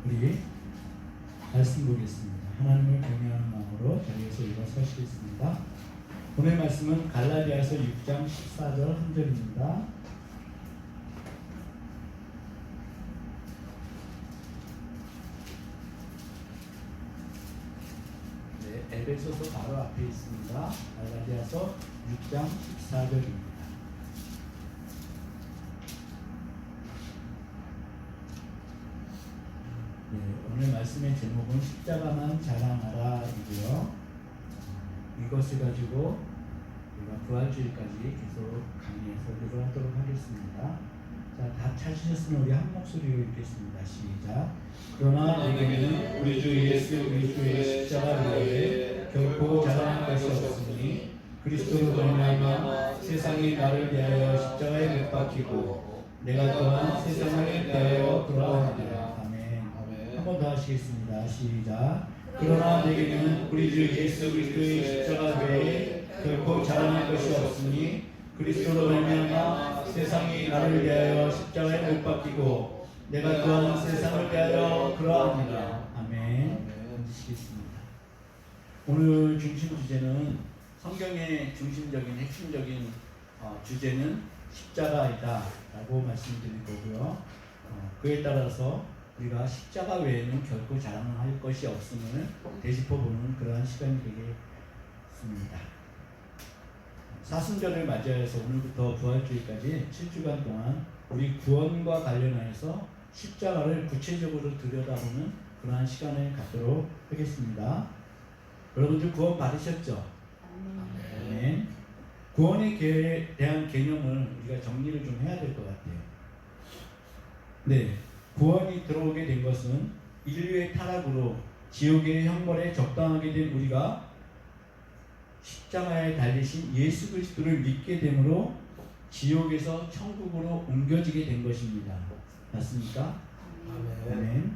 우리 말씀 보겠습니다. 하나님을 경외하는 마음으로 자리에서 일어서시겠습니다. 오늘 말씀은 갈라디아서 6장 14절 한 절입니다. 네, 에베소서 바로 앞에 있습니다. 갈라디아서 6장 14절입니다. 네, 오늘 말씀의 제목은 십자가만 자랑하라 이고요. 이것을 가지고 우리가 부활주일까지 계속 강의 설교를 하도록 하겠습니다. 자, 다 찾으셨으면 우리 한 목소리로 읽겠습니다. 시작. 그러나 내게는 우리 주 예수 그리스도의 십자가 외에 결코 자랑할 것이 없으니 그리스도로 말미암아 세상이 나를 위하여 십자가에 못 박히고 내가 또한 세상을 위하여 돌아오느니라. 한 번 더 하시겠습니다. 시작. 그러나 내게는 우리 주 예수 그리스도의 십자가 외에 결코 자랑할 것이 없으니 그리스도로 말미암아 세상이 나를 위하여 십자가에 못 박히고 내가 또한 세상을 위하여 그러하니라. 아멘. 앉으시겠습니다. 오늘 중심 주제는 성경의 중심적인 핵심적인 주제는 십자가이다 라고 말씀드릴 거고요. 그에 따라서 우리가 십자가 외에는 결코 자랑할 것이 없음을 되짚어보는 그러한 시간이 되겠습니다. 사순절을 맞이해서 오늘부터 부활주일까지 7주간 동안 우리 구원과 관련하여서 십자가를 구체적으로 들여다보는 그러한 시간을 갖도록 하겠습니다. 여러분들 구원 받으셨죠? 아멘. 구원에 대한 개념을 우리가 정리를 좀 해야 될 것 같아요. 네. 구원이 들어오게 된 것은 인류의 타락으로 지옥의 형벌에 적당하게 된 우리가 십자가에 달리신 예수 그리스도를 믿게 되므로 지옥에서 천국으로 옮겨지게 된 것입니다. 맞습니까? 아멘.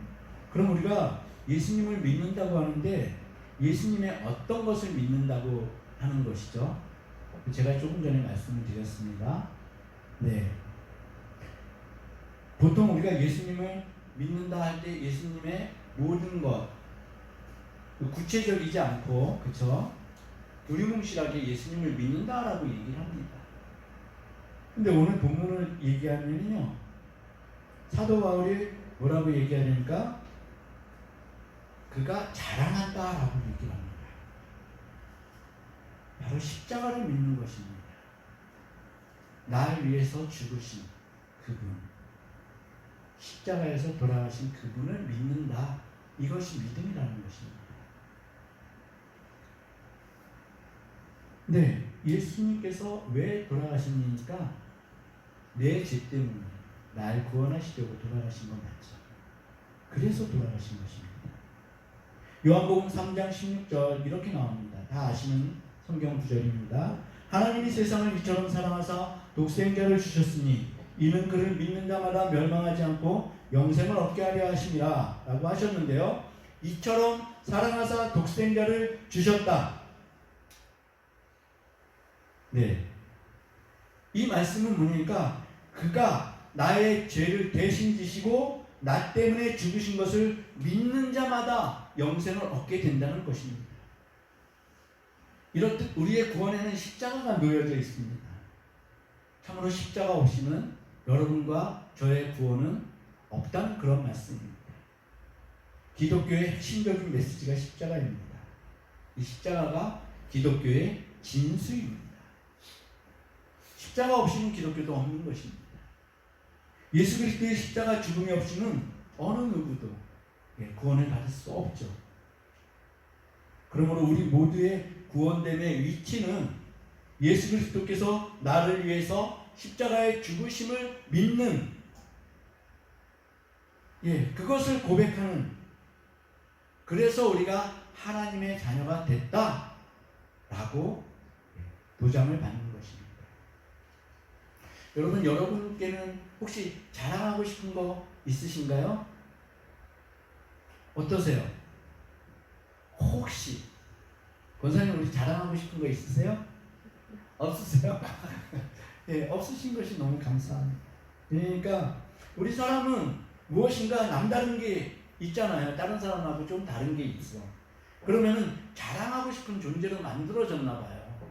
그럼 우리가 예수님을 믿는다고 하는데 예수님의 어떤 것을 믿는다고 하는 것이죠? 제가 조금 전에 말씀을 드렸습니다. 네. 보통 우리가 예수님을 믿는다 할 때 예수님의 모든 것 구체적이지 않고 그쵸? 두리뭉실하게 예수님을 믿는다라고 얘기를 합니다. 근데 오늘 본문을 얘기하면요 사도 바울이 뭐라고 얘기하니까 그가 자랑한다라고 얘기를 합니다. 바로 십자가를 믿는 것입니다. 날 위해서 죽으신 그분, 십자가에서 돌아가신 그분을 믿는다. 이것이 믿음이라는 것입니다. 네, 예수님께서 왜 돌아가십니까? 내 죄 때문에 날 구원하시려고 돌아가신 건 맞죠. 그래서 돌아가신 것입니다. 요한복음 3장 16절 이렇게 나옵니다. 다 아시는 성경 구절입니다. 하나님이 세상을 이처럼 사랑하사 독생자를 주셨으니 이는 그를 믿는 자마다 멸망하지 않고 영생을 얻게 하려 하심이라 라고 하셨는데요. 이처럼 사랑하사 독생자를 주셨다. 네. 이 말씀은 뭐니까 그가 나의 죄를 대신 지시고 나 때문에 죽으신 것을 믿는 자마다 영생을 얻게 된다는 것입니다. 이렇듯 우리의 구원에는 십자가가 놓여져 있습니다. 참으로 십자가 없이는 여러분과 저의 구원은 없다는 그런 말씀입니다. 기독교의 핵심적인 메시지가 십자가입니다. 이 십자가가 기독교의 진수입니다. 십자가 없이는 기독교도 없는 것입니다. 예수 그리스도의 십자가 죽음이 없이는 어느 누구도 구원을 받을 수 없죠. 그러므로 우리 모두의 구원됨의 위치는 예수 그리스도께서 나를 위해서 십자가의 죽으심을 믿는 그것을 고백하는 그래서 우리가 하나님의 자녀가 됐다라고 도장을 받는 것입니다. 여러분, 여러분께는 혹시 자랑하고 싶은 거 있으신가요? 어떠세요? 혹시 권사님 우리 자랑하고 싶은 거 있으세요? 없으세요? 예, 없으신 것이 너무 감사합니다. 그러니까 우리 사람은 무엇인가 남다른 게 있잖아요. 다른 사람하고 좀 다른 게 있어. 그러면은 자랑하고 싶은 존재로 만들어졌나 봐요.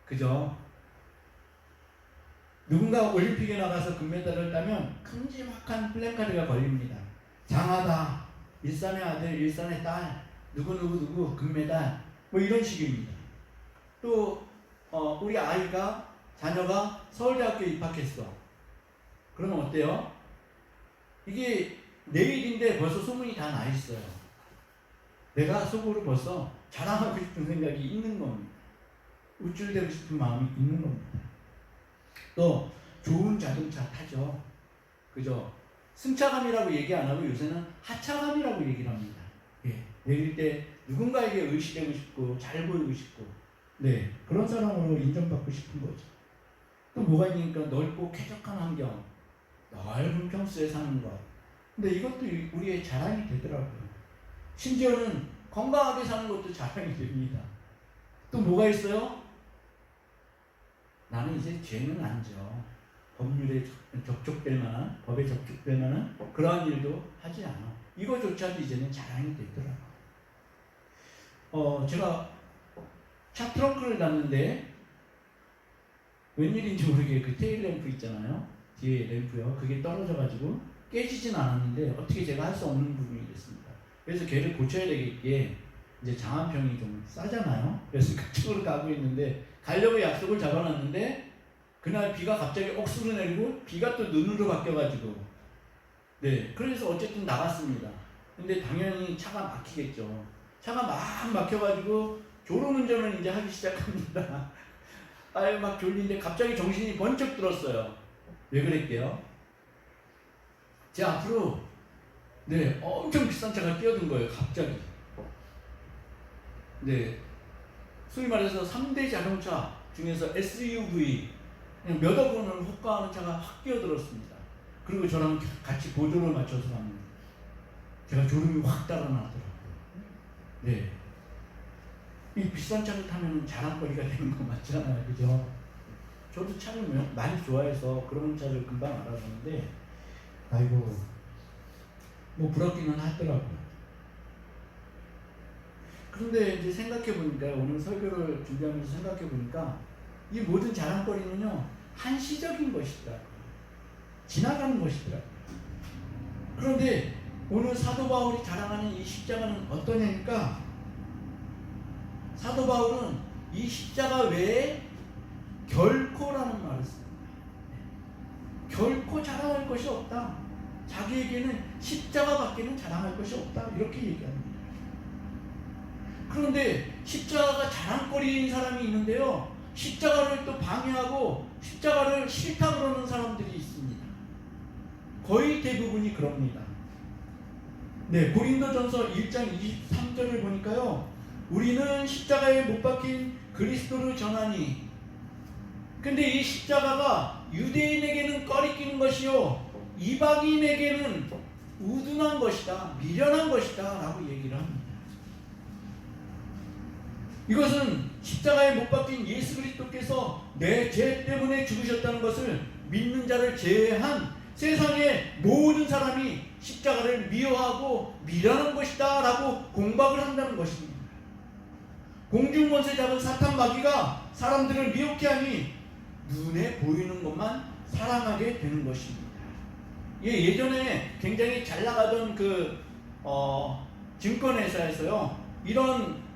그죠? 누군가 올림픽에 나가서 금메달을 따면 큼지막한 플래카드가 걸립니다. 장하다, 일산의 아들, 일산의 딸, 누구 금메달, 뭐 이런 식입니다. 또 우리 아이가, 자녀가 서울대학교에 입학했어. 그러면 어때요? 이게 내일인데 벌써 소문이 다 나 있어요. 내가 속으로 벌써 자랑하고 싶은 생각이 있는 겁니다. 우쭐대고 싶은 마음이 있는 겁니다. 또 좋은 자동차 타죠. 그죠? 승차감이라고 얘기 안 하고 요새는 하차감이라고 얘기를 합니다. 예. 내릴 때 누군가에게 의시되고 싶고 잘 보이고 싶고, 네, 그런 사람으로 인정받고 싶은 거죠. 또 뭐가 있으니까 넓고 쾌적한 환경, 넓은 평수에 사는 것. 근데 이것도 우리의 자랑이 되더라고요. 심지어는 건강하게 사는 것도 자랑이 됩니다. 또 뭐가 있어요? 나는 이제 죄는 안 져. 법률에 접촉될 만한, 법에 접촉될 만한 그러한 일도 하지 않아. 이거조차도 이제는 자랑이 되더라고요. 제가 차 트렁크를 닫는데 웬일인지 모르게 그 테일 램프 있잖아요. 뒤에 램프요. 그게 떨어져가지고 깨지진 않았는데 어떻게 제가 할 수 없는 부분이 됐습니다. 그래서 걔를 고쳐야 되겠기에 이제 장안평이 좀 싸잖아요. 그래서 그쪽으로 가고 있는데 가려고 약속을 잡아놨는데 그날 비가 갑자기 억수로 내리고 비가 또 눈으로 바뀌어가지고, 네, 그래서 어쨌든 나갔습니다. 근데 당연히 차가 막히겠죠. 차가 막 막혀가지고 졸음운전을 이제 하기 시작합니다. 아유, 막 졸린데 갑자기 정신이 번쩍 들었어요. 왜 그랬게요? 제 앞으로, 네, 엄청 비싼 차가 뛰어든 거예요. 갑자기. 네, 소위 말해서 3대 자동차 중에서 SUV, 그냥 몇 억 원을 호가하는 차가 확 뛰어들었습니다. 그리고 저랑 같이 보조를 맞춰서 갑니다. 제가 졸음이 확 달아나더라고요. 네, 이 비싼 차를 타면 자랑거리가 되는 거 맞잖아요. 그죠? 저도 차를 많이 좋아해서 그런 차를 금방 알아보는데, 아이고, 뭐 부럽기는 하더라고요. 그런데 이제 생각해보니까, 오늘 설교를 준비하면서 생각해보니까 이 모든 자랑거리는요, 한시적인 것이더라고요. 지나가는 것이더라고요. 그런데 오늘 사도 바울이 자랑하는 이 십자가는 어떠냐니까, 사도 바울은 이 십자가 외에 결코라는 말을 씁니다. 결코 자랑할 것이 없다. 자기에게는 십자가밖에는 자랑할 것이 없다. 이렇게 얘기합니다. 그런데 십자가가 자랑거리인 사람이 있는데요, 십자가를 또 방해하고 십자가를 싫다 그러는 사람들이 있습니다. 거의 대부분이 그럽니다. 네, 고린도전서 1장 23절을 보니까요, 우리는 십자가에 못 박힌 그리스도를 전하니, 근데 이 십자가가 유대인에게는 꺼리끼는 것이요 이방인에게는 우둔한 것이다, 미련한 것이다 라고 얘기를 합니다. 이것은 십자가에 못 박힌 예수 그리스도께서 내 죄 때문에 죽으셨다는 것을 믿는 자를 제외한 세상의 모든 사람이 십자가를 미워하고 미련한 것이다 라고 공박을 한다는 것입니다. 공중권세 잡은 사탄 마귀가 사람들을 미혹해 하니 눈에 보이는 것만 사랑하게 되는 것입니다. 예전에 굉장히 잘 나가던 증권회사에서요, 이런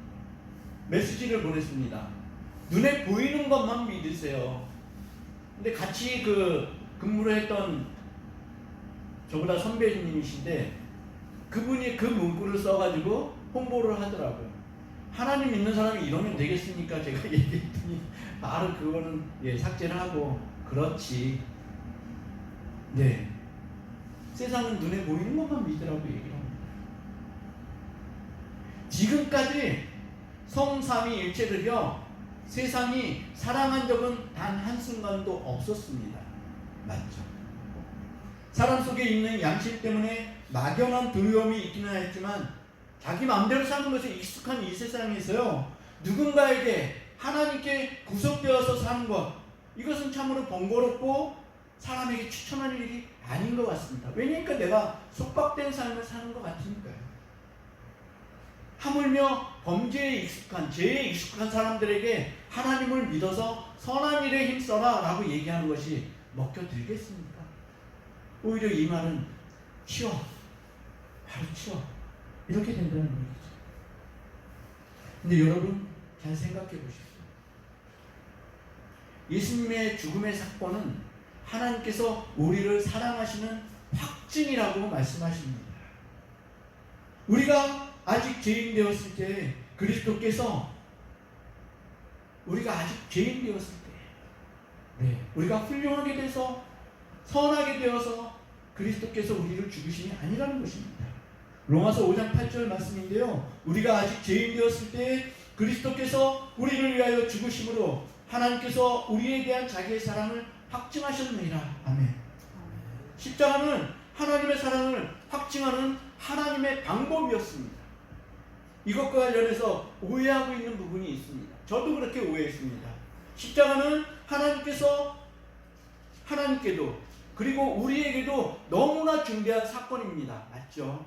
메시지를 보냈습니다. 눈에 보이는 것만 믿으세요. 근데 같이 근무를 했던 저보다 선배님이신데 그분이 그 문구를 써가지고 홍보를 하더라고요. 하나님 믿는 사람이 이러면 되겠습니까? 제가 얘기했더니 바로 그거는 삭제를 하고, 그렇지. 네. 세상은 눈에 보이는 것만 믿으라고 얘기를 합니다. 지금까지 성삼위일체를요, 세상이 사랑한 적은 단 한순간도 없었습니다. 맞죠? 사람 속에 있는 양심 때문에 막연한 두려움이 있기는 했지만 자기 마음대로 사는 것에 익숙한 이 세상에서요, 누군가에게 하나님께 구속되어서 사는 것, 이것은 참으로 번거롭고 사람에게 추천할 일이 아닌 것 같습니다. 왜냐니까 내가 속박된 삶을 사는 것 같으니까요. 하물며 범죄에 익숙한, 죄에 익숙한 사람들에게 하나님을 믿어서 선한 일에 힘써라 라고 얘기하는 것이 먹혀들겠습니까? 오히려 이 말은 치워, 바로 치워, 이렇게 된다는 얘기죠. 근데 여러분 잘 생각해 보십시오. 예수님의 죽음의 사건은 하나님께서 우리를 사랑하시는 확증이라고 말씀하십니다. 우리가 아직 죄인 되었을 때 그리스도께서, 우리가 아직 죄인 되었을 때, 우리가 훌륭하게 돼서 선하게 되어서 그리스도께서 우리를 죽이심이 아니라는 것입니다. 로마서 5장 8절 말씀인데요, 우리가 아직 죄인 되었을 때 그리스도께서 우리를 위하여 죽으심으로 하나님께서 우리에 대한 자기의 사랑을 확증하셨느니라. 아멘. 십자가는 하나님의 사랑을 확증하는 하나님의 방법이었습니다. 이것과 관련해서 오해하고 있는 부분이 있습니다. 저도 그렇게 오해했습니다. 십자가는 하나님께도 그리고 우리에게도 너무나 중대한 사건입니다. 맞죠?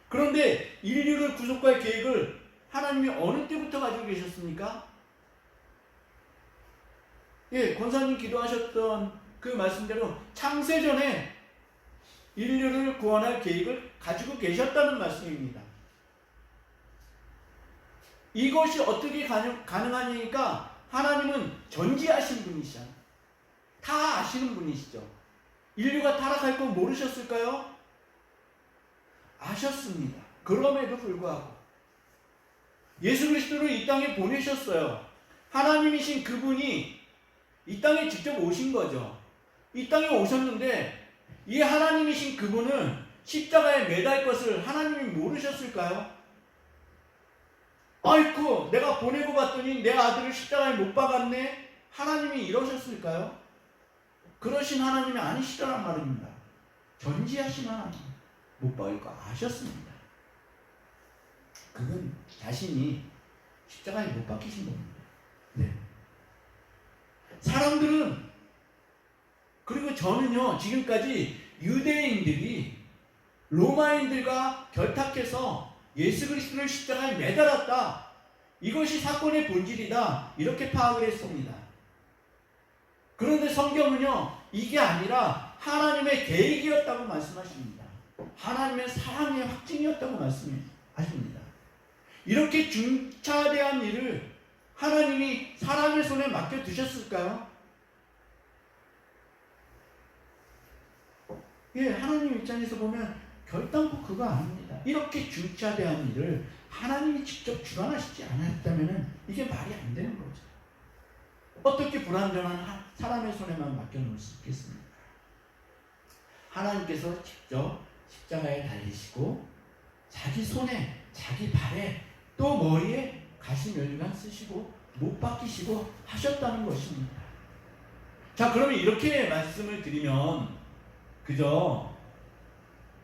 그런데 인류를 구속할 계획을 하나님이 어느 때부터 가지고 계셨습니까? 권사님 기도하셨던 그 말씀대로 창세전에 인류를 구원할 계획을 가지고 계셨다는 말씀입니다. 이것이 어떻게 가능하니까 하나님은 전지하신 분이시잖아요. 다 아시는 분이시죠. 인류가 타락할 거 모르셨을까요? 아셨습니다. 그럼에도 불구하고 예수 그리스도를 이 땅에 보내셨어요. 하나님이신 그분이 이 땅에 직접 오신 거죠. 이 땅에 오셨는데 이 하나님이신 그분은 십자가에 매달 것을 하나님이 모르셨을까요? 아이쿠, 내가 보내고 봤더니 내 아들을 십자가에 못 박았네? 하나님이 이러셨을까요? 그러신 하나님이 아니시라는 말입니다. 전지하신 하나님, 못 박을 거 아셨습니다. 그건 자신이 십자가에 못 박히신 겁니다. 네. 사람들은, 그리고 저는요, 지금까지 유대인들이 로마인들과 결탁해서 예수 그리스도를 십자가에 매달았다, 이것이 사건의 본질이다, 이렇게 파악을 했습니다. 그런데 성경은요, 이게 아니라 하나님의 계획이었다고 말씀하십니다. 하나님의 사랑의 확증이었다고 말씀하십니다. 이렇게 중차대한 일을 하나님이 사람의 손에 맡겨두셨을까요? 하나님 입장에서 보면 결단코 그거 아닙니다. 이렇게 중차대한 일을 하나님이 직접 주관하시지 않았다면 이게 말이 안 되는 거죠. 어떻게 불완전한 사람의 손에만 맡겨놓을 수 있겠습니까? 하나님께서 직접 십자가에 달리시고 자기 손에, 자기 발에, 또 머리에 가시면류관 쓰시고 못 박히시고 하셨다는 것입니다. 자, 그러면 이렇게 말씀을 드리면 그저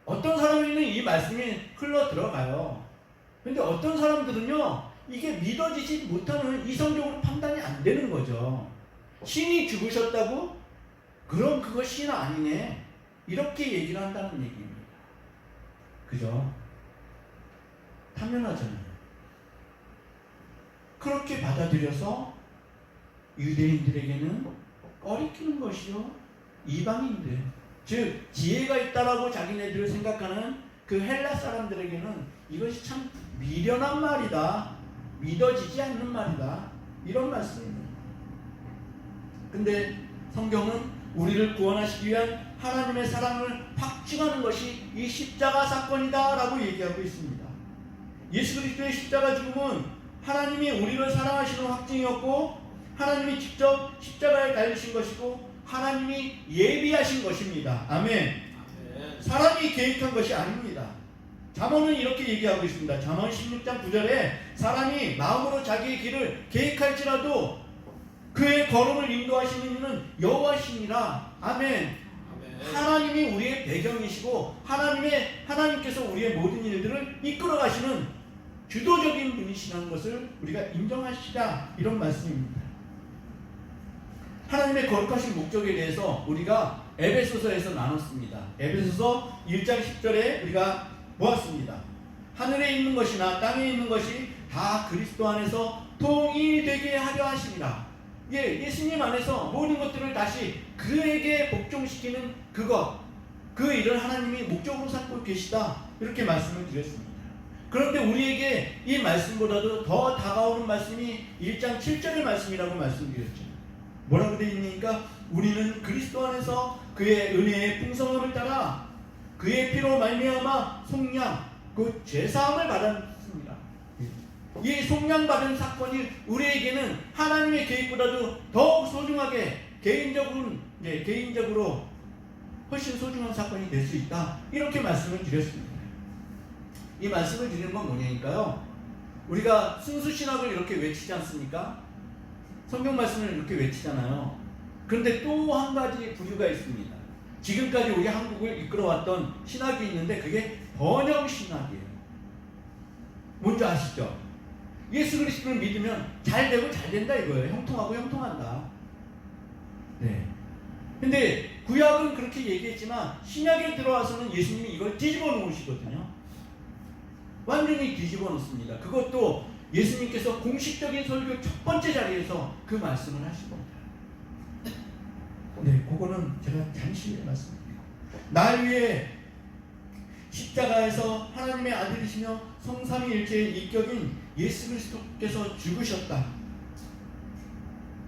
어떤 사람에게는 이 말씀이 흘러 들어가요. 근데 어떤 사람들은요, 이게 믿어지지 못하는, 이성적으로 판단이 안 되는 거죠. 신이 죽으셨다고? 그럼 그거 신 아니네, 이렇게 얘기를 한다는 얘기입니다. 그죠? 당연하잖아요. 그렇게 받아들여서 유대인들에게는 꺼리끼는 것이요, 이방인들, 즉 지혜가 있다라고 자기네들을 생각하는 그 헬라 사람들에게는 이것이 참 미련한 말이다, 믿어지지 않는 말이다, 이런 말씀입니다. 근데 성경은 우리를 구원하시기 위한 하나님의 사랑을 확증하는 것이 이 십자가 사건이다 라고 얘기하고 있습니다. 예수 그리스도의 십자가 죽음은 하나님이 우리를 사랑하시는 확증이었고, 하나님이 직접 십자가에 달리신 것이고, 하나님이 예비하신 것입니다. 아멘. 사람이 계획한 것이 아닙니다. 잠언은 이렇게 얘기하고 있습니다. 잠언 16장 9절에 사람이 마음으로 자기의 길을 계획할지라도 그의 걸음을 인도하시는 이는 여호와시니라. 아멘. 하나님이 우리의 배경이시고 하나님께서 우리의 모든 일들을 이끌어 가시는 주도적인 분이시라는 것을 우리가 인정하시라, 이런 말씀입니다. 하나님의 거룩하신 목적에 대해서 우리가 에베소서에서 나눴습니다. 에베소서 1장 10절에 우리가 보았습니다. 하늘에 있는 것이나 땅에 있는 것이 다 그리스도 안에서 통일되게 하려 하심이라. 예, 예수님 안에서 모든 것들을 다시 그에게 복종시키는 그것, 그 일을 하나님이 목적으로 삼고 계시다, 이렇게 말씀을 드렸습니다. 그런데 우리에게 이 말씀보다도 더 다가오는 말씀이 1장 7절의 말씀이라고 말씀드렸죠. 뭐라고 되어 있습니까? 우리는 그리스도 안에서 그의 은혜의 풍성함을 따라 그의 피로 말미암아 속량, 그 죄사함을 받았습니다. 이 속량받은 사건이 우리에게는 하나님의 계획보다도 더욱 소중하게 개인적으로 훨씬 소중한 사건이 될 수 있다, 이렇게 말씀을 드렸습니다. 이 말씀을 드리는 건 뭐냐니까요, 우리가 순수신학을 이렇게 외치지 않습니까? 성경 말씀을 이렇게 외치잖아요. 그런데 또 한 가지 부류가 있습니다. 지금까지 우리 한국을 이끌어왔던 신학이 있는데 그게 번영신학이에요. 뭔지 아시죠? 예수 그리스도를 믿으면 잘 되고 잘 된다 이거예요. 형통하고 형통한다. 네. 근데 구약은 그렇게 얘기했지만 신약에 들어와서는 예수님이 이걸 뒤집어 놓으시거든요. 완전히 뒤집어 놓습니다. 그것도 예수님께서 공식적인 설교 첫 번째 자리에서 그 말씀을 하신 겁니다. 네, 그거는 제가 잠시 말씀드릴게요. 날 위해 십자가에서 하나님의 아들이시며 성삼위일체의 인격인 예수 그리스도께서 죽으셨다.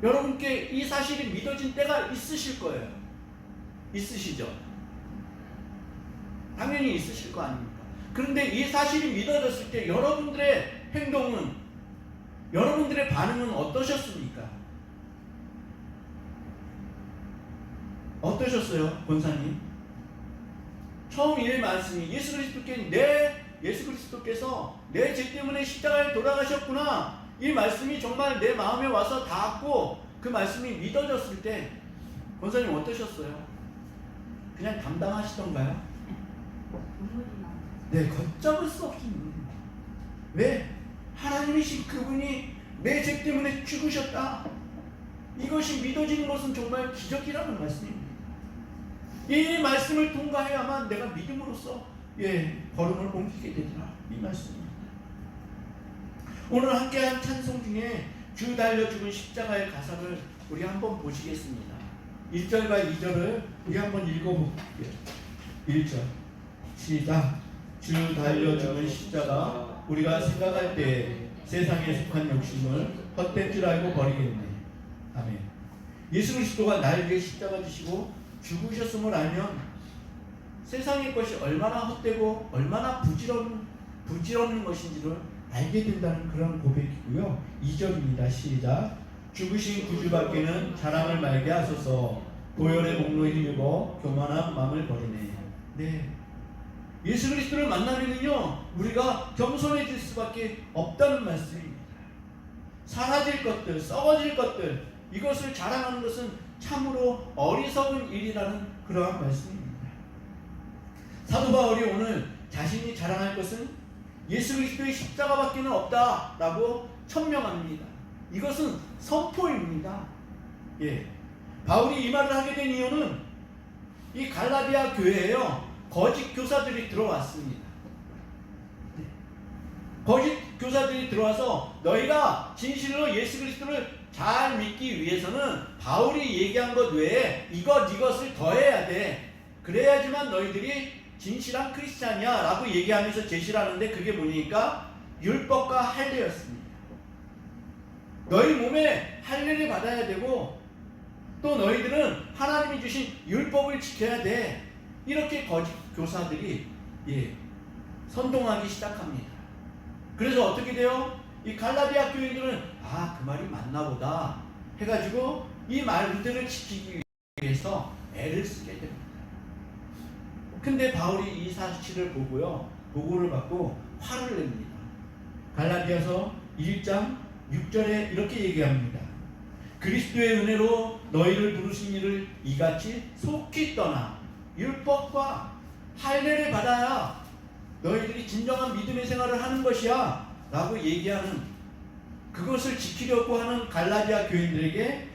여러분께 이 사실이 믿어진 때가 있으실 거예요. 있으시죠? 당연히 있으실 거 아닙니까? 그런데 이 사실이 믿어졌을 때 여러분들의 행동은, 여러분들의 반응은 어떠셨습니까? 어떠셨어요, 권사님? 처음 이 말씀이 예수 그리스도께서 내 죄 때문에 십자가에 돌아가셨구나, 이 말씀이 정말 내 마음에 와서 닿았고 그 말씀이 믿어졌을 때 권사님 어떠셨어요? 그냥 감당하시던가요? 네, 걷잡을 수 없습니다. 왜? 하나님이신 그분이 내 죄 때문에 죽으셨다, 이것이 믿어지는 것은 정말 기적이라는 말씀입니다. 이 말씀을 통과해야만 내가 믿음으로써 걸음을 옮기게 되더라, 이 말씀입니다. 오늘 함께한 찬송 중에 주 달려 죽은 십자가의 가사를 우리 한번 보시겠습니다. 1절과 2절을 우리 한번 읽어볼게요. 1절 시작. 주 달려 죽은 십자가, 우리가 생각할 때 세상에 속한 욕심을 헛된 줄 알고 버리겠네. 아멘. 예수 그리스도가 날 위해 십자가 지시고 죽으셨음을 알면 세상의 것이 얼마나 헛되고 얼마나 부질없는 것인지를 알게 된다는 그런 고백이고요. 2절입니다. 시작. 죽으신 구주밖에는 자랑을 말게 하소서. 보혈의 목로에 힘입어 교만한 마음을 버리네. 네. 예수 그리스도를 만나면은요, 우리가 겸손해질 수밖에 없다는 말씀입니다. 사라질 것들, 썩어질 것들, 이것을 자랑하는 것은 참으로 어리석은 일이라는 그러한 말씀입니다. 사도 바울이 오늘 자신이 자랑할 것은 예수 그리스도의 십자가밖에는 없다라고 천명합니다. 이것은 선포입니다. 바울이 이 말을 하게 된 이유는 이 갈라디아 교회에요, 거짓 교사들이 들어왔습니다. 거짓 교사들이 들어와서 너희가 진실로 예수 그리스도를 잘 믿기 위해서는 바울이 얘기한 것 외에 이것을 더해야 돼. 그래야지만 너희들이 진실한 크리스찬이야 라고 얘기하면서 제시를 하는데, 그게 뭐니까 율법과 할례였습니다. 너희 몸에 할례를 받아야 되고 또 너희들은 하나님이 주신 율법을 지켜야 돼. 이렇게 거짓 교사들이 선동하기 시작합니다. 그래서 어떻게 돼요? 이 갈라디아 교인들은 그 말이 맞나 보다 해가지고 이 말들을 지키기 위해서 애를 쓰게 됩니다. 근데 바울이 이 사실을 보고를 받고 화를 냅니다. 갈라디아서 1장 6절에 이렇게 얘기합니다. 그리스도의 은혜로 너희를 부르신 이를 이같이 속히 떠나 율법과 할례를 받아야 너희들이 진정한 믿음의 생활을 하는 것이야 라고 얘기하는, 그것을 지키려고 하는 갈라디아 교인들에게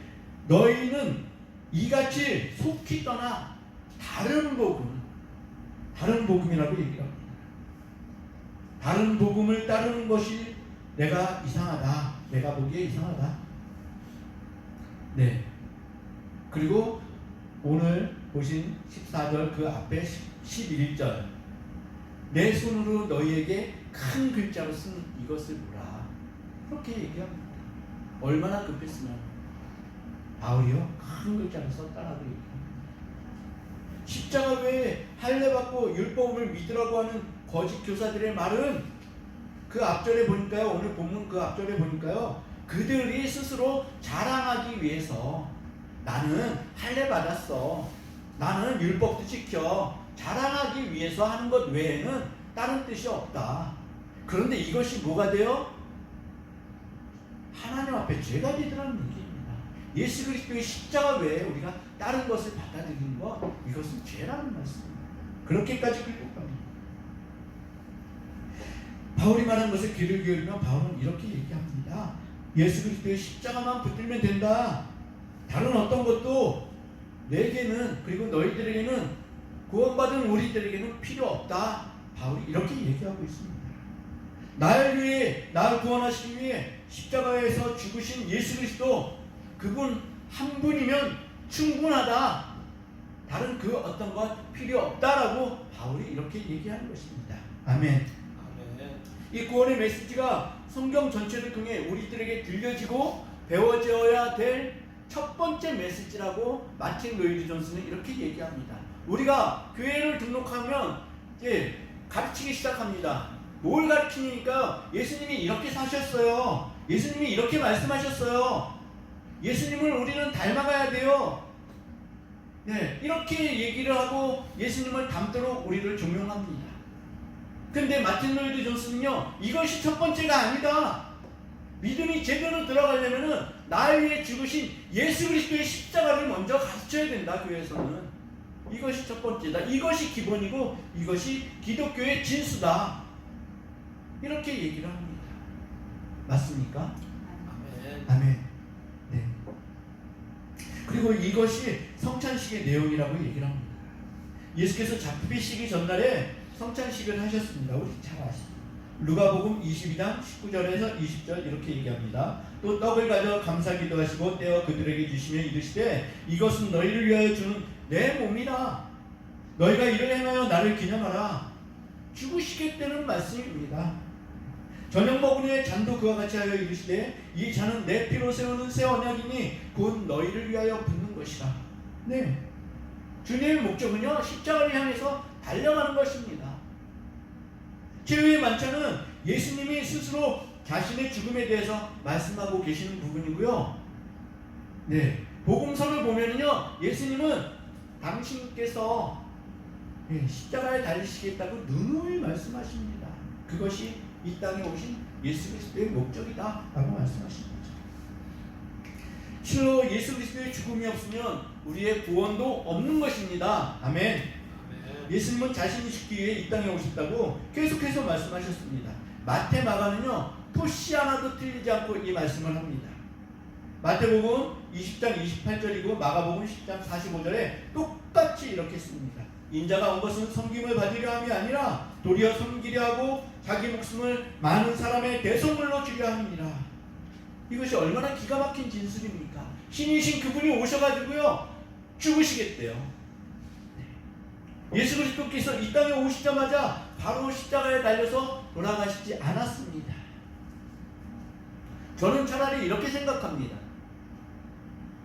너희는 이같이 속히 떠나 다른 복음, 다른 복음이라고 얘기합니다. 다른 복음을 따르는 것이 내가 이상하다, 내가 보기에 이상하다. 네. 그리고 오늘 보신 14절 그 앞에 11절 내 손으로 너희에게 큰 글자로 쓴 이것을 보라. 그렇게 얘기합니다. 얼마나 급했으면 바울이요 큰 글자로 썼다라고 얘기합니다. 십자가 외에 할례받고 율법을 믿으라고 하는 거짓 교사들의 말은 그 앞절에 보니까요, 오늘 본문 그 앞절에 보니까요, 그들이 스스로 자랑하기 위해서 나는 할례받았어, 나는 율법도 지켜, 자랑하기 위해서 하는 것 외에는 다른 뜻이 없다. 그런데 이것이 뭐가 돼요? 하나님 앞에 죄가 되더라는 얘기입니다. 예수 그리스도의 십자가 외에 우리가 다른 것을 받아들이는 것, 이것은 죄라는 말씀입니다. 그렇게까지 끌고 갑니다. 바울이 말한 것에 귀를 기울이면 바울은 이렇게 얘기합니다. 예수 그리스도의 십자가만 붙들면 된다. 다른 어떤 것도 내게는, 그리고 너희들에게는, 구원받은 우리들에게는 필요 없다. 바울이 이렇게 얘기하고 있습니다. 나를 위해, 나를 구원하시기 위해 십자가에서 죽으신 예수 그리스도, 그분 한 분이면 충분하다. 다른 그 어떤 것 필요 없다라고 바울이 이렇게 얘기하는 것입니다. 아멘. 이 구원의 메시지가 성경 전체를 통해 우리들에게 들려지고 배워져야 될 첫 번째 메시지라고 마틴 로이드 존슨은 이렇게 얘기합니다. 우리가 교회를 등록하면 이제 가르치기 시작합니다. 뭘 가르치니까 예수님이 이렇게 사셨어요. 예수님이 이렇게 말씀하셨어요. 예수님을 우리는 닮아가야 돼요. 네, 이렇게 얘기를 하고 예수님을 닮도록 우리를 조명합니다. 근데 마틴 로이드 존슨은요, 이것이 첫 번째가 아니다. 믿음이 제대로 들어가려면은 나를 위해 죽으신 예수 그리스도의 십자가를 먼저 가르쳐야 된다. 교회에서는 이것이 첫 번째다. 이것이 기본이고 이것이 기독교의 진수다. 이렇게 얘기를 합니다. 맞습니까? 아멘. 아멘. 네. 그리고 이것이 성찬식의 내용이라고 얘기를 합니다. 예수께서 잡히시기 전날에 성찬식을 하셨습니다. 우리 잘 아시죠? 누가복음 22장 19절에서 20절 이렇게 얘기합니다. 또 떡을 가져 감사기도 하시고 떼어 그들에게 주시며 이르시되 이것은 너희를 위하여 주는 내 몸이다. 너희가 이를 행하여 나를 기념하라. 죽으시겠다는 말씀입니다. 저녁 먹은 후에 잔도 그와 같이 하여 이르시되 이 잔은 내 피로 세우는 새 언약이니 곧 너희를 위하여 붓는 것이다. 네, 주님의 목적은요, 십자가를 향해서 달려가는 것입니다. 최후의 만찬은 예수님이 스스로 자신의 죽음에 대해서 말씀하고 계시는 부분이고요. 네, 복음서를 보면은요, 예수님은 당신께서 십자가에 달리시겠다고 누누이 말씀하십니다. 그것이 이 땅에 오신 예수 그리스도의 목적이다 라고 말씀하신 거죠. 실로 예수 그리스도의 죽음이 없으면 우리의 구원도 없는 것입니다. 아멘. 예수님은 자신이 죽기 위해 이 땅에 오셨다고 계속해서 말씀하셨습니다. 마태, 마가는요, 토시 하나도 틀리지 않고 이 말씀을 합니다. 마태복음 20장 28절이고 마가복음 10장 45절에 똑같이 이렇게 씁니다. 인자가 온 것은 섬김을 받으려 함이 아니라 도리어 섬기려 하고 자기 목숨을 많은 사람의 대속물로 주려 함이라. 이것이 얼마나 기가 막힌 진술입니까? 신이신 그분이 오셔가지고요, 죽으시겠대요. 예수 그리스도께서 이 땅에 오시자마자 바로 십자가에 달려서 돌아가시지 않았습니다. 저는 차라리 이렇게 생각합니다.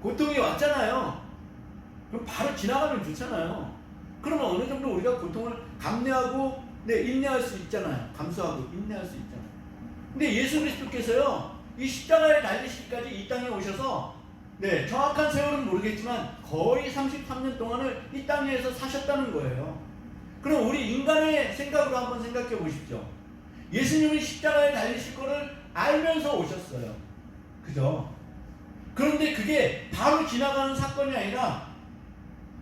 고통이 왔잖아요. 그럼 바로 지나가면 좋잖아요. 그러면 어느 정도 우리가 고통을 감내하고 인내할 수 있잖아요. 감수하고 인내할 수 있잖아요. 근데 예수 그리스도께서요, 이 십자가에 달리시기까지 이 땅에 오셔서 정확한 세월은 모르겠지만 거의 33년 동안을 이 땅에서 사셨다는 거예요. 그럼 우리 인간의 생각으로 한번 생각해 보십시오. 예수님이 십자가에 달리실 거를 알면서 오셨어요. 그죠? 그런데 그게 바로 지나가는 사건이 아니라,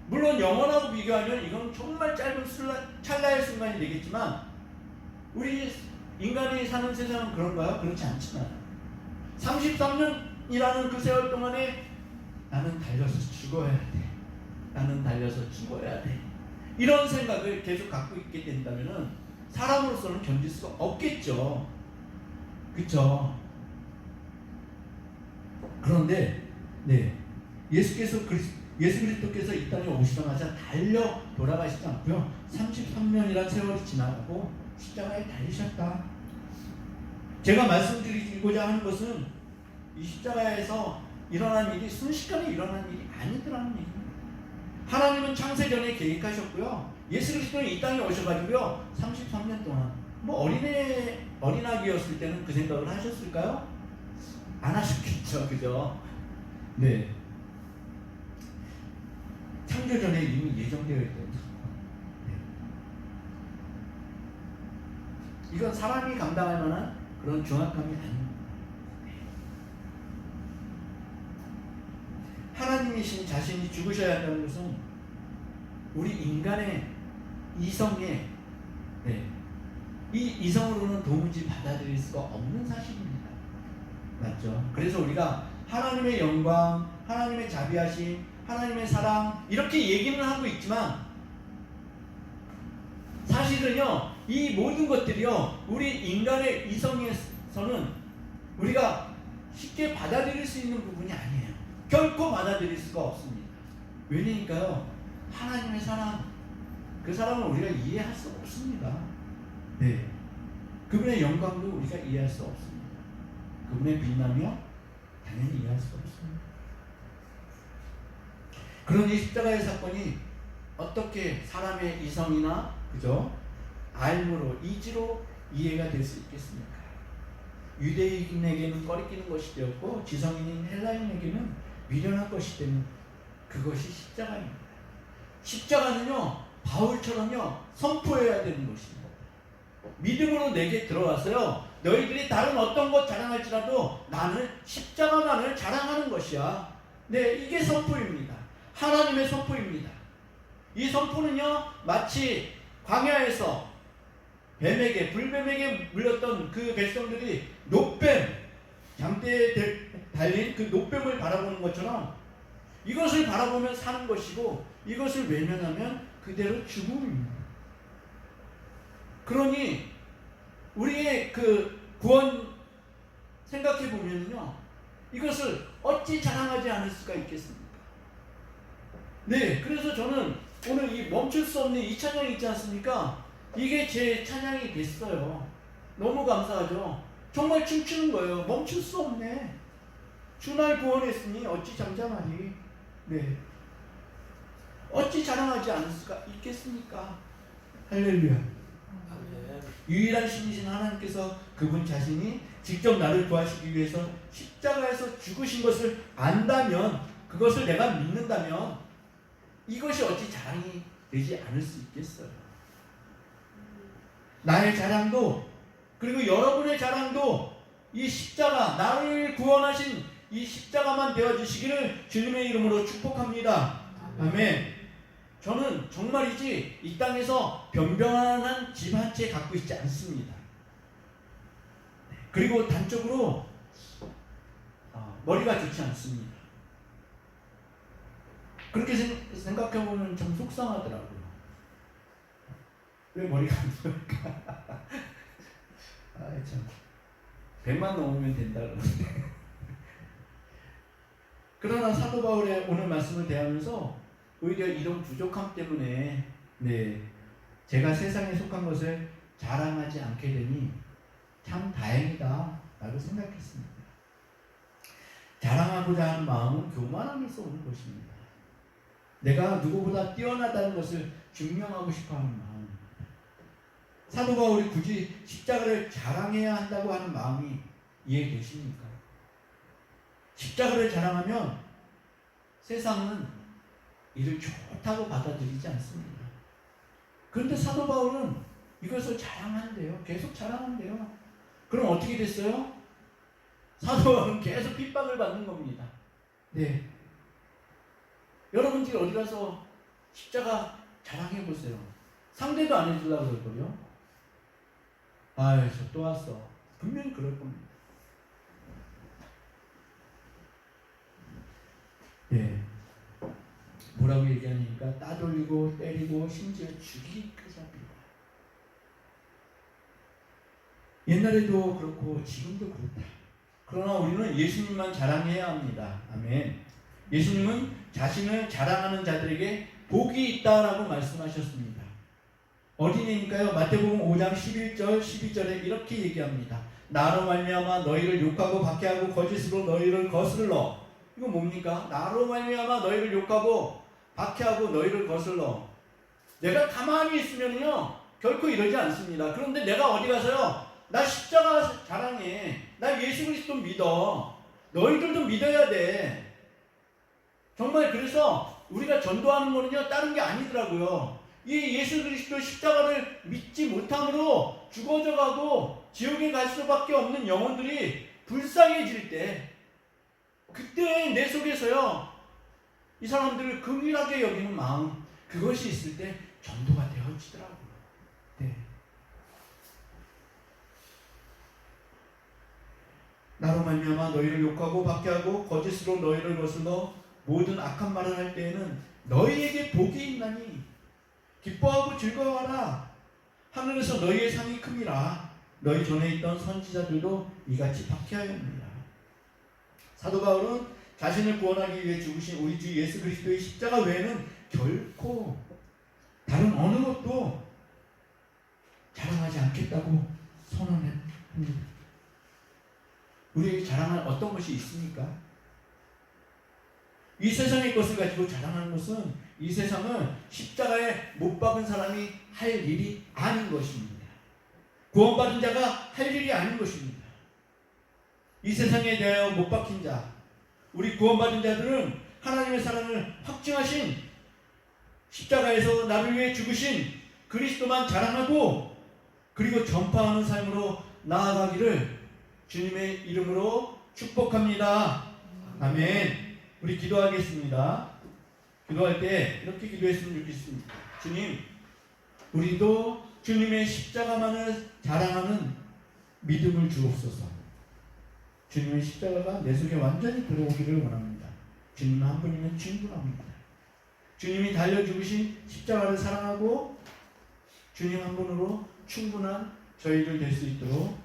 물론 영원하고 비교하면 이건 정말 짧은 찰나의 순간이 되겠지만, 우리 인간이 사는 세상은 그런가요? 그렇지 않지만 33년이라는 그 세월 동안에 나는 달려서 죽어야 돼. 나는 달려서 죽어야 돼. 이런 생각을 계속 갖고 있게 된다면은 사람으로서는 견딜 수가 없겠죠. 그렇죠? 그런데 예수 그리스도께서 이 땅에 오시자마자 달려 돌아가시지 않고요. 33년이라는 세월이 지나가고 십자가에 달리셨다. 제가 말씀드리고자 하는 것은 이 십자가에서 일어난 일이 순식간에 일어난 일이 아니더라는 얘기입니다. 하나님은 창세전에 계획하셨고요. 예수 그리스도는 이 땅에 오셔가지고요. 33년 동안 어린아기였을 때는 그 생각을 하셨을까요? 안 하셨겠죠. 그죠? 네. 창조전에 이미 예정되어 있던 사건. 이건 사람이 감당할 만한 그런 중압감이 아닙니다. 하나님이신 자신이 죽으셔야 한다는 것은 우리 인간의 이성에 이 이성으로는 도무지 받아들일 수가 없는 사실입니다. 맞죠? 그래서 우리가 하나님의 영광, 하나님의 자비하심, 하나님의 사랑 이렇게 얘기는 하고 있지만 사실은요 이 모든 것들이요 우리 인간의 이성에서는 우리가 쉽게 받아들일 수 있는 부분이 아니에요. 결코 받아들일 수가 없습니다. 왜냐니까요 하나님의 사랑, 그 사랑을 우리가 이해할 수 없습니다. 네, 그분의 영광도 우리가 이해할 수 없습니다. 그분의 빛나며 당연히 이해할 수 없습니다. 그러니 십자가의 사건이 어떻게 사람의 이성이나 그죠? 알므로 이지로 이해가 될 수 있겠습니까? 유대인에게는 꺼리끼는 것이 되었고 지성인인 헬라인에게는 미련한 것이 되는 그것이 십자가입니다. 십자가는요 바울처럼요 선포해야 되는 것입니다. 믿음으로 내게 들어와서요 너희들이 다른 어떤 것 자랑할지라도 나는 십자가만을 자랑하는 것이야. 네, 이게 선포입니다. 하나님의 선포입니다. 이 선포는요 마치 광야에서 불뱀에게 물렸던 그 백성들이 노뱀, 장대에 달린 그 노뱀을 바라보는 것처럼 이것을 바라보면 사는 것이고 이것을 외면하면 그대로 죽음입니다. 그러니 우리의 그 구원 생각해 보면요 이것을 어찌 자랑하지 않을 수가 있겠습니까? 네, 그래서 저는 오늘 이 멈출 수 없는 이 찬양이 있지 않습니까? 이게 제 찬양이 됐어요. 너무 감사하죠. 정말 춤추는 거예요. 멈출 수 없네. 주 날 구원했으니 어찌 잠잠하리. 네, 어찌 자랑하지 않을 수가 있겠습니까? 할렐루야. 아멘. 유일한 신이신 하나님께서 그분 자신이 직접 나를 구하시기 위해서 십자가에서 죽으신 것을 안다면, 그것을 내가 믿는다면 이것이 어찌 자랑이 되지 않을 수 있겠어요? 나의 자랑도, 그리고 여러분의 자랑도 이 십자가, 나를 구원하신 이 십자가만 되어주시기를 주님의 이름으로 축복합니다. 아멘. 저는 정말이지 이 땅에서 변변한 집 한 채 갖고 있지 않습니다. 그리고 단적으로 머리가 좋지 않습니다. 그렇게 생각해보면 참 속상하더라고요. 왜 머리가 안 좋을까? 참. 100만 넘으면 된다 그러는데. 그러나 사도 바울의 오늘 말씀을 대하면서 오히려 이런 부족함 때문에 제가 세상에 속한 것을 자랑하지 않게 되니 참 다행이다 라고 생각했습니다. 자랑하고자 하는 마음은 교만함에서 오는 것입니다. 내가 누구보다 뛰어나다는 것을 증명하고 싶어하는 마음. 사도 바울이 굳이 십자가를 자랑해야 한다고 하는 마음이 이해되십니까? 십자가를 자랑하면 세상은 이를 좋다고 받아들이지 않습니다. 그런데 사도 바울은 이것을 자랑한대요. 계속 자랑한대요. 그럼 어떻게 됐어요? 사도 바울은 계속 핍박을 받는 겁니다. 네. 여러분들이 어디 가서 십자가 자랑해보세요. 상대도 안 해주려고 그럴걸요? 아유, 저 또 왔어. 분명히 그럴 겁니다. 네. 뭐라고 얘기하니까 따돌리고 때리고 심지어 죽이기까지 합니다. 옛날에도 그렇고 지금도 그렇다. 그러나 우리는 예수님만 자랑해야 합니다. 아멘. 예수님은 자신을 자랑하는 자들에게 복이 있다라고 말씀하셨습니다. 어디니까요? 마태복음 5장 11절 12절에 이렇게 얘기합니다. 나로 말미암아 너희를 욕하고 박해하고 거짓으로 너희를 거슬러. 이거 뭡니까? 나로 말미암아 너희를 욕하고 박해하고 너희를 거슬러. 내가 가만히 있으면요 결코 이러지 않습니다. 그런데 내가 어디 가서요? 나 십자가 자랑해. 나 예수 그리스도 믿어. 너희들도 믿어야 돼. 정말 그래서 우리가 전도하는 거는요 다른 게 아니더라고요. 이 예수 그리스도 십자가를 믿지 못함으로 죽어져 가고 지옥에 갈 수밖에 없는 영혼들이 불쌍해질 때, 그때 내 속에서요 이 사람들을 긍휼하게 여기는 마음, 그것이 있을 때 전도가 되어지더라고요. 네. 나로 말미암아 너희를 욕하고 박해하고 거짓으로 너희를 거슬러 모든 악한 말을 할 때에는 너희에게 복이 있나니 기뻐하고 즐거워하라. 하늘에서 너희의 상이 큼이라. 너희 전에 있던 선지자들도 이같이 박해하였느니라. 사도 바울은 자신을 구원하기 위해 죽으신 우리 주 예수 그리스도의 십자가 외에는 결코 다른 어느 것도 자랑하지 않겠다고 선언합니다. 우리에게 자랑할 어떤 것이 있습니까? 이 세상의 것을 가지고 자랑하는 것은 이 세상은 십자가에 못 박은 사람이 할 일이 아닌 것입니다. 구원받은 자가 할 일이 아닌 것입니다. 이 세상에 대하여 못 박힌 자, 우리 구원받은 자들은 하나님의 사랑을 확증하신 십자가에서 나를 위해 죽으신 그리스도만 자랑하고 그리고 전파하는 삶으로 나아가기를 주님의 이름으로 축복합니다. 아멘. 우리 기도하겠습니다. 기도할 때 이렇게 기도했으면 좋겠습니다. 주님, 우리도 주님의 십자가만을 자랑하는 믿음을 주옵소서. 주님의 십자가가 내 속에 완전히 들어오기를 원합니다. 주님 한 분이면 충분합니다. 주님이 달려 죽으신 십자가를 사랑하고 주님 한 분으로 충분한 저희들 될 수 있도록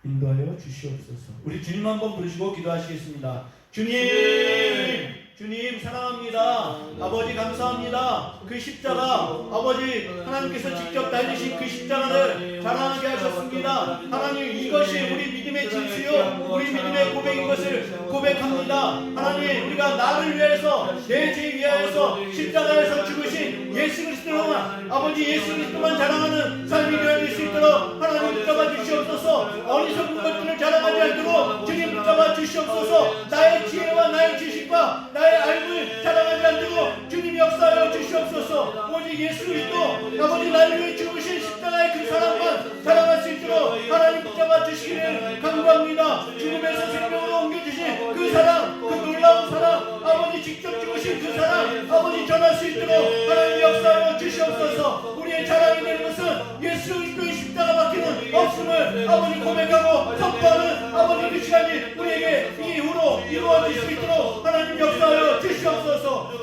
인도하여 주시옵소서. 우리 주님 한번 부르시고 기도하시겠습니다. 주님! 주님 사랑합니다. 아버지 감사합니다. 그 십자가 아버지 하나님께서 직접 달리신 그 십자가를 자랑하게 하셨습니다. 하나님 이것이 우리 믿음의 진수요 우리 믿음의 고백인 것을 고백합니다. 하나님 우리가 나를 위해서 내 죄 위하여서 십자가에서 죽으신 예수 그리스도만 아버지 예수 그리스도만 자랑하는 삶이 되어질 수 있도록 하나님 붙잡아 주시옵소서. 어리석은 것들을 자랑하지 않도록 주님 붙잡아 주시옵소서. 나의 지혜와 나의 지식과 나의 알고 자랑하지 않도록 주님 역사하여 주시옵소서. 오직 예수 그리스도 아버지 나를 위해 죽으신 십자가의 그 사랑만 자랑할 수 있도록 하나님 붙잡아 주시기를 간구합니다. 죽음에서 생명으로 옮겨주신 그 사랑, 그 놀라운 사랑, 아버지 직접 죽으신 그 사랑 아버지 전할 수 있도록 하나님 역사하여 주시옵소서. 우리의 자랑이 되는 것은 예수 그리스도의 십자가 밖에는 없음을 아버지 고백하고 선포하는 아버지 그 시간이 우리에게 이후로 이루어질 수 있도록 하나님 역사하여 주시옵소서.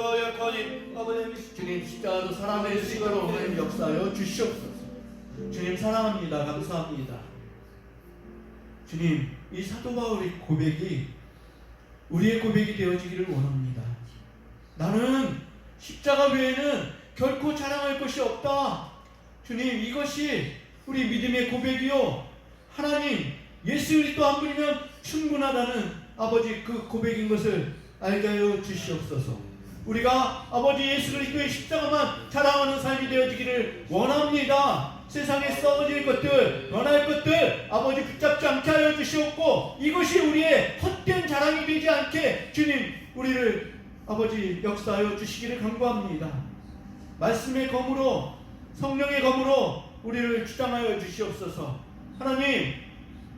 주님 십자가로 살아낼 수 있도록 하나님 역사하여 주시옵소서. 주님 사랑합니다. 감사합니다. 주님 이 사도 바울의 고백이 우리의 고백이 되어지기를 원합니다. 나는 십자가 외에는 결코 자랑할 것이 없다. 주님 이것이 우리 믿음의 고백이요 하나님 예수 그리스도 한 분이면 충분하다는 아버지 그 고백인 것을 알게 하여 주시옵소서. 우리가 아버지 예수 그리스도의 십자가만 자랑하는 삶이 되어지기를 원합니다. 세상에 썩어질 것들, 변할 것들 아버지 붙잡지 않게 하여 주시옵고 이것이 우리의 헛된 자랑이 되지 않게 주님 우리를 아버지 역사하여 주시기를 간구합니다. 말씀의 검으로 성령의 검으로 우리를 주장하여 주시옵소서. 하나님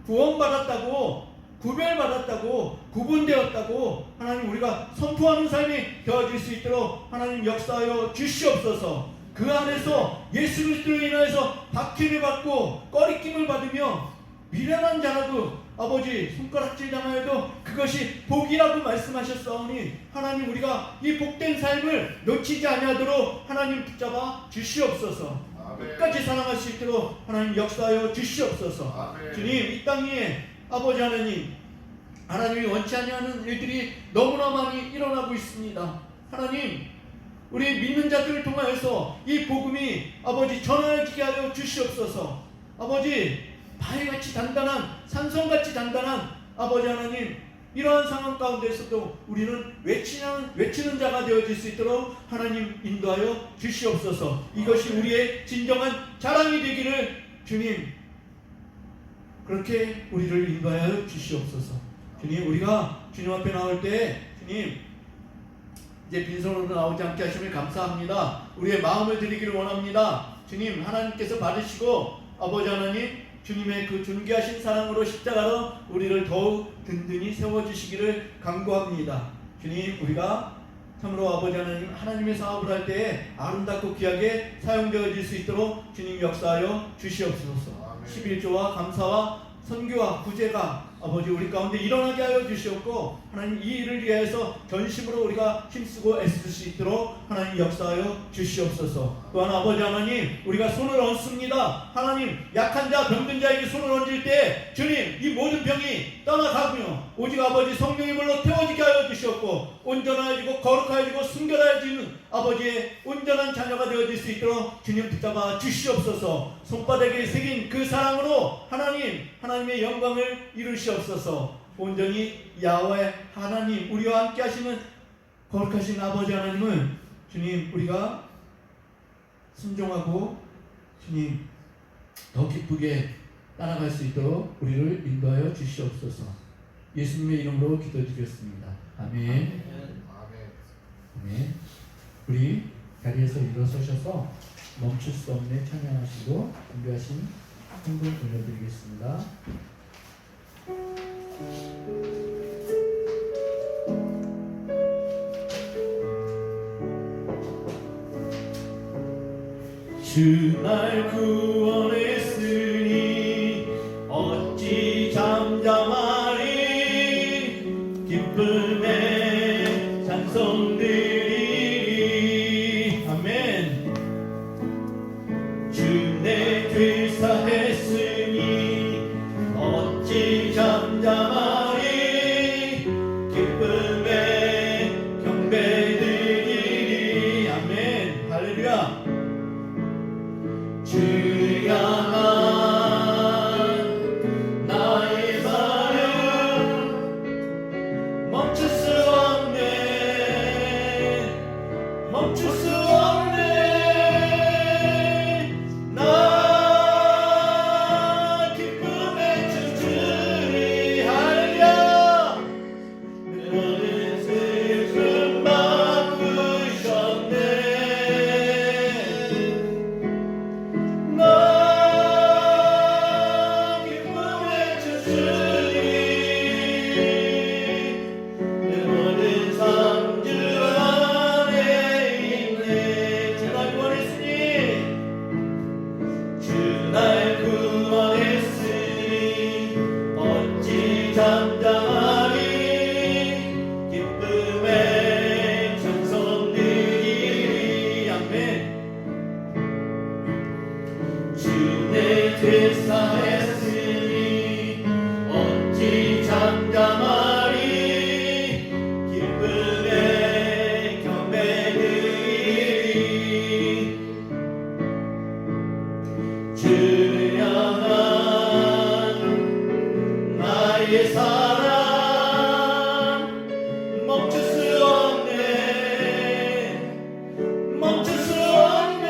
구원받았다고 구별받았다고 구분되었다고 하나님 우리가 선포하는 삶이 되어질 수 있도록 하나님 역사하여 주시옵소서. 그 안에서 예수 그리스도로 인하여서 박해를 받고 꺼리낌을 받으며 미련한 자라고 아버지 손가락질 당하여도 그것이 복이라고 말씀하셨사오니 하나님 우리가 이 복된 삶을 놓치지 아니하도록 하나님 붙잡아 주시옵소서. 끝까지 사랑할 수 있도록 하나님 역사하여 주시옵소서. 아멘. 주님 이 땅 위에 아버지 하나님 하나님이 원치 아니하는 일들이 너무나 많이 일어나고 있습니다. 하나님 우리 믿는 자들을 통하여서 이 복음이 아버지 전해지게 하여 주시옵소서. 아버지 바위같이 단단한 산성같이 단단한 아버지 하나님 이러한 상황 가운데서도 우리는 외치는 자가 되어질 수 있도록 하나님 인도하여 주시옵소서. 이것이 우리의 진정한 자랑이 되기를 주님 그렇게 우리를 인도하여 주시옵소서. 주님 우리가 주님 앞에 나올 때 주님 이제 빈손으로 나오지 않게 하심을 감사합니다. 우리의 마음을 드리기를 원합니다. 주님 하나님께서 받으시고 아버지 하나님 주님의 그 존귀하신 사랑으로 십자가로 우리를 더욱 든든히 세워주시기를 간구합니다. 주님 우리가 참으로 아버지 하나님 하나님의 사업을 할 때에 아름답고 귀하게 사용되어질 수 있도록 주님 역사하여 주시옵소서. 11조와 감사와 선교와 구제가 아버지 우리 가운데 일어나게 하여 주시옵고 하나님 이 일을 위해서 전심으로 우리가 힘쓰고 애쓸 수 있도록 하나님 역사하여 주시옵소서. 또한 아버지 하나님 우리가 손을 얹습니다. 하나님 약한 자 병든 자에게 손을 얹을 때 주님 이 모든 병이 떠나가고요 오직 아버지 성령의 물로 태워지게 하여 주시옵고 온전하여지고 거룩하여지고 순결하여지는 아버지의 온전한 자녀가 되어질 수 있도록 주님 붙잡아 주시옵소서. 손바닥에 새긴 그 사랑으로 하나님의 영광을 이루시옵소서. 온전히 야훼 하나님 우리와 함께 하시는 거룩하신 아버지 하나님을 주님 우리가 순종하고 주님 더 기쁘게 따라갈 수 있도록 우리를 인도하여 주시옵소서. 예수님의 이름으로 기도드렸습니다. 아멘. 아멘. 우리 자리에서 일어서셔서 멈출 수 없는 찬양하시고 준비하신 헌금 돌려드리겠습니다. 주 날 구원했으니 어찌 잠잠하리 기쁨의 찬송 드리리. 아멘. 주 내 죄사했으니 어찌 잠잠하리 기쁨의 경배 드리리. 아멘. 할렐루야. 주 향한 나의 사랑 멈출 수 없네. 멈출 수 없네. 나 기쁨에 춤추리. 할렐루야. 내 모든 슬픔 바꾸셨네. 죄사했으니 어찌 잠잠하리 기쁨의 경배드리리. 주를 향한 나의 사랑 멈출 수 없네. 멈출 수 없네.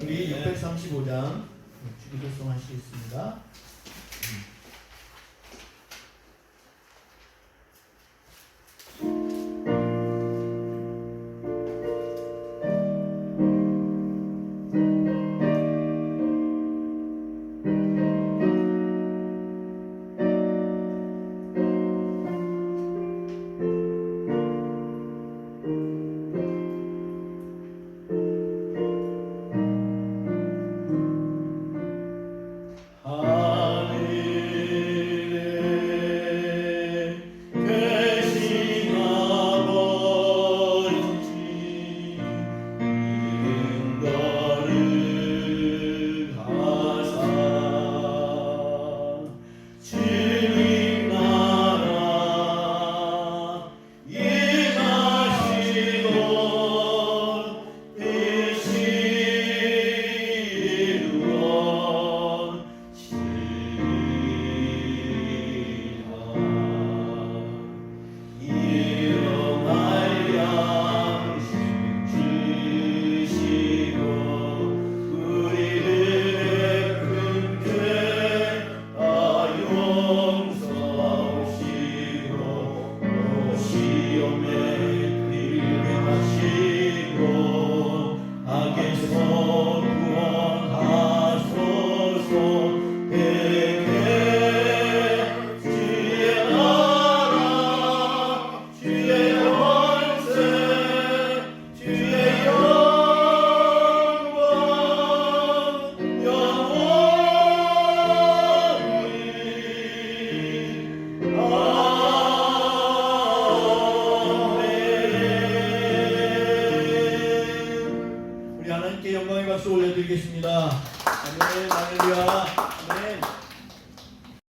우리 635장 주기도송 하시겠습니다.